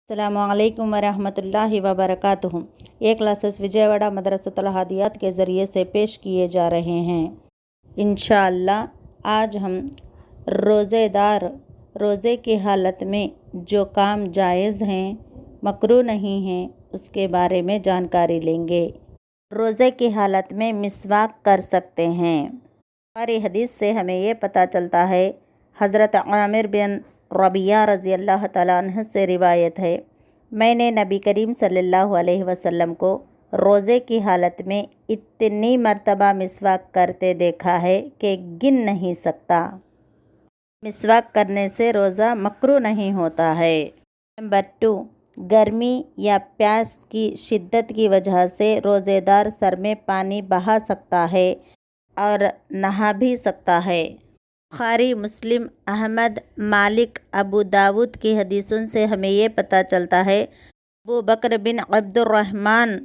अस्सलामु अलैकुम वरहमतुल्लाहि वबरकातुहू। ये क्लासेस विजयवाड़ा मदरसतुल हादियात के ज़रिए से पेश किए जा रहे हैं। इंशाअल्लाह आज हम रोज़े की हालत में जो काम जायज़ हैं, मकरूह नहीं हैं, उसके बारे में जानकारी लेंगे। रोज़े की हालत में मिसवाक कर सकते हैं। हमारी हदीस से हमें ये पता चलता है, हज़रत आमिर बिन रबिया रज़ी अल्लाह तआला अन्हु से रिवायत है, मैंने नबी करीम सल्लल्लाहु अलैहि वसल्लम को रोज़े की हालत में इतनी मर्तबा मिसवाक करते देखा है कि गिन नहीं सकता। मिसवाक करने से रोज़ा मकरूह नहीं होता है। नंबर 2, गर्मी या प्यास की शिद्दत की वजह से रोज़ेदार सर में पानी बहा सकता है और नहा भी सकता है। बुखारी, मुस्लिम, अहमद, मालिक, अबू दाऊद की हदीसों से हमें ये पता चलता है, अबू बकर बिन अब्दुर्रहमान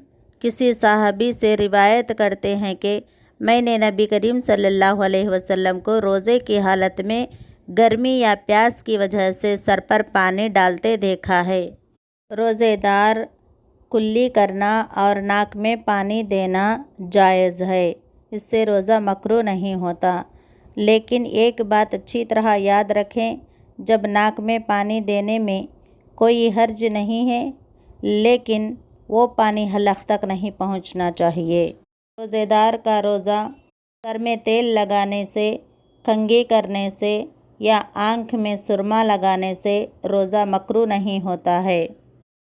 किसी साहबी से रिवायत करते हैं कि मैंने नबी करीम सल्लल्लाहु अलैहि वसल्लम को रोज़े की हालत में गर्मी या प्यास की वजह से सर पर पानी डालते देखा है। रोज़ेदार कुल्ली करना और नाक में पानी देना जायज़ है, इससे रोज़ा मकरूह नहीं होता। लेकिन एक बात अच्छी तरह याद रखें, जब नाक में पानी देने में कोई हर्ज नहीं है, लेकिन वो पानी हलक तक नहीं पहुंचना चाहिए। रोज़ेदार का रोज़ा सर में तेल लगाने से, कंघी करने से या आँख में सुरमा लगाने से रोज़ा मकरूह नहीं होता है।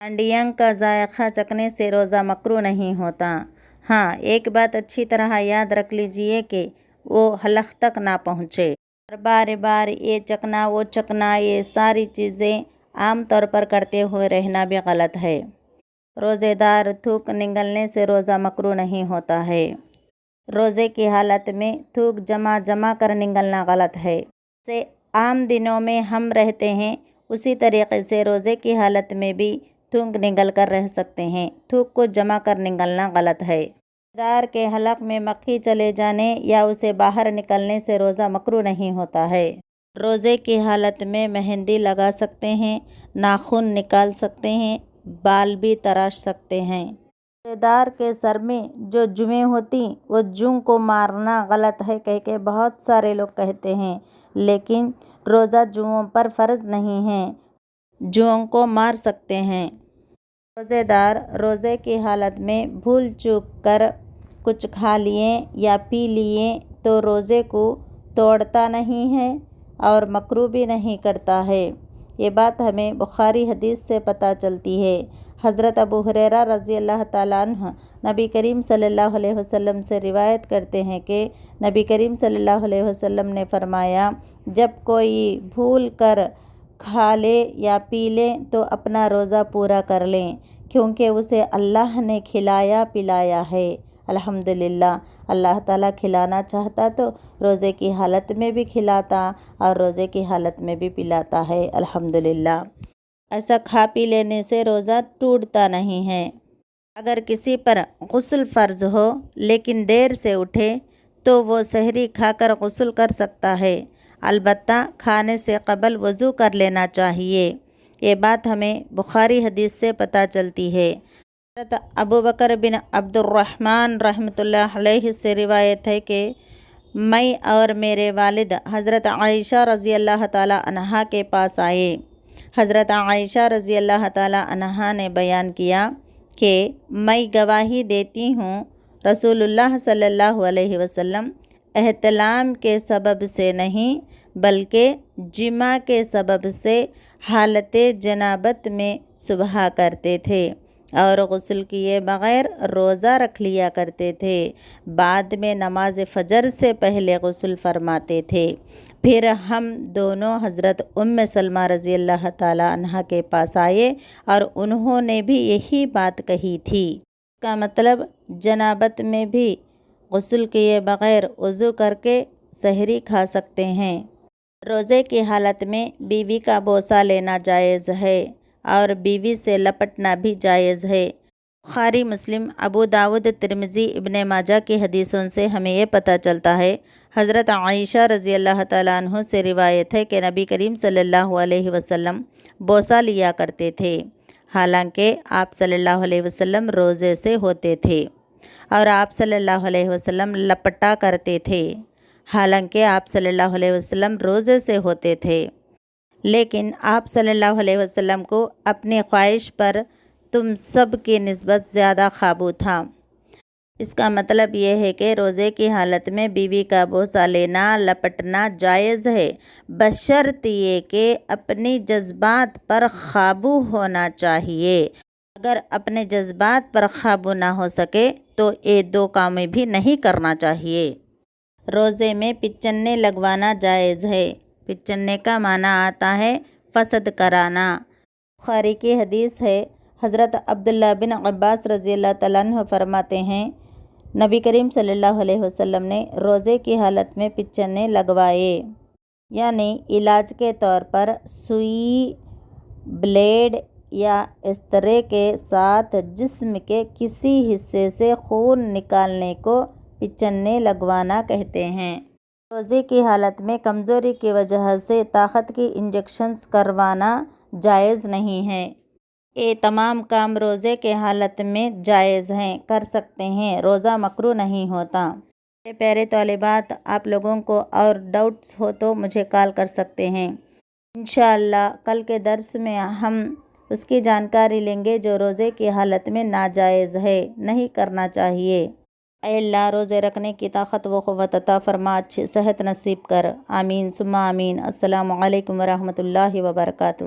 अंडियंग का जायका चखने से रोज़ा मकरूह नहीं होता। हाँ, एक बात अच्छी तरह याद रख लीजिए कि वो हलक तक ना पहुँचे। बार बार ये चखना वो चखना, ये सारी चीज़ें आम तौर पर करते हुए रहना भी गलत है। रोज़ेदार थूक निगलने से रोज़ा मकरूह नहीं होता है। रोज़े की हालत में थूक जमा कर निगलना गलत है। से आम दिनों में हम रहते हैं, उसी तरीके से रोज़े की हालत में भी थूक निगल कर रह सकते हैं। थूक को जमा कर निगलना गलत है। दार के हलक में मक्खी चले जाने या उसे बाहर निकलने से रोज़ा मकरूह नहीं होता है। रोज़े की हालत में मेहंदी लगा सकते हैं, नाखून निकाल सकते हैं, बाल भी तराश सकते हैं। रोज़ेदार के सर में जो जुएँ होती, वो जूं को मारना गलत है कह के बहुत सारे लोग कहते हैं, लेकिन रोज़ा जुओं पर फ़र्ज़ नहीं है, जुओं को मार सकते हैं। रोज़ेदार रोज़े की हालत में भूल चूक कर कुछ खा लिए या पी लिए तो रोज़े को तोड़ता नहीं है और मकरूह भी नहीं करता है। ये बात हमें बुखारी हदीस से पता चलती है। हज़रत अबू हुरैरा रज़ी अल्लाह ताला अन्हु नबी करीम सल्लल्लाहु अलैहि वसल्लम से रिवायत करते हैं कि नबी करीम सल्लल्लाहु अलैहि वसल्लम ने फरमाया, जब कोई भूल कर खा ले या पी ले तो अपना रोज़ा पूरा कर लें, क्योंकि उसे अल्लाह ने खिलाया पिलाया है। अल्हम्दुलिल्लाह, अल्लाह ताला खिलाना चाहता तो रोज़े की हालत में भी खिलाता और रोज़े की हालत में भी पिलाता है। अल्हम्दुलिल्लाह, ऐसा खा पी लेने से रोज़ा टूटता नहीं है। अगर किसी पर गुस्ल फ़र्ज़ हो लेकिन देर से उठे तो वो सहरी खाकर गुस्ल कर सकता है, अलबत्ता खाने से क़बल वज़ू कर लेना चाहिए। ये बात हमें बुखारी हदीस से पता चलती है। हज़रत अबू बकर बिन अब्दुर्रहमान रहमतुल्लाह अलैहि से रिवायत है कि मैं और मेरे वालिद हज़रत आयशा रज़ी अल्लाह ताला अन्हा के पास आए। हज़रत आयशा रज़ी अल्लाह ताला अन्हा ने बयान किया कि मैं गवाही देती हूँ, रसूलुल्लाह सल्लल्लाहु अलैहि वसल्लम एहतलाम के सबब से नहीं बल्कि जिमा के सबब से हालत जनाबत में सुबह करते थे और गुस्ल किए बग़ैर रोज़ा रख लिया करते थे। बाद में नमाज फ़जर से पहले गुस्ल फरमाते थे। फिर हम दोनों हज़रत उम्म सलमा रज़ी अल्लाह ताला अन्हा के पास आए और उन्होंने भी यही बात कही थी। का मतलब जनाबत में भी गुस्ल किए बग़ैर वज़ू करके सहरी खा सकते हैं। रोज़े की हालत में बीवी का बोसा लेना जायज़ है और बीवी से लपटना भी जायज़ है। बुखारी, मुस्लिम, अबू दाऊद, तिरमिज़ी, इब्ने माजा की हदीसों से हमें ये पता चलता है, हज़रत आयशा रज़ी अल्लाह ताला अन्हु से रिवायत है कि नबी करीम सल्लल्लाहु अलैहि वसल्लम बोसा लिया करते थे حالانکہ آپ صلی اللہ علیہ وسلم روزے سے ہوتے تھے، اور آپ صلی اللہ علیہ وسلم لپٹا کرتے تھے، حالانکہ آپ صلی اللہ علیہ وسلم روزے سے ہوتے تھے، لیکن آپ صلی اللہ علیہ وسلم کو اپنی خواہش پر تم سب کی نسبت زیادہ قابو تھا۔ اس کا مطلب یہ ہے کہ روزے کی حالت میں بیوی کا بوسہ لینا، لپٹنا جائز ہے، بشرط یہ کہ اپنی جذبات پر قابو ہونا چاہیے۔ اگر اپنے جذبات پر قابو نہ ہو سکے تو یہ دو کامیں بھی نہیں کرنا چاہیے۔ روزے میں پچنے لگوانا جائز ہے۔ پچنے کا معنی آتا ہے فسد کرانا۔ بخاری کی حدیث ہے، حضرت عبداللہ بن عباس رضی اللہ تعالیٰ عنہ فرماتے ہیں، نبی کریم صلی اللہ علیہ وسلم نے روزے کی حالت میں پچنے لگوائے، یعنی علاج کے طور پر سوئی، بلیڈ یا استرے کے ساتھ جسم کے کسی حصے سے خون نکالنے کو پچنے لگوانا کہتے ہیں۔ روزے کی حالت میں کمزوری کی وجہ سے طاقت کی انجیکشنز کروانا جائز نہیں ہے۔ یہ تمام کام روزے کے حالت میں جائز ہیں، کر سکتے ہیں، روزہ مکروہ نہیں ہوتا۔ میرے پیارے طالبات، آپ لوگوں کو اور ڈاؤٹس ہو تو مجھے کال کر سکتے ہیں۔ انشاءاللہ کل کے درس میں ہم اس کی جانکاری لیں گے جو روزے کی حالت میں ناجائز ہے، نہیں کرنا چاہیے۔ اے اللہ روزے رکھنے کی طاقت و قوت عطا فرما، اچھی صحت نصیب کر، آمین ثم آمین۔ السلام علیکم ورحمۃ اللہ وبرکاتہ۔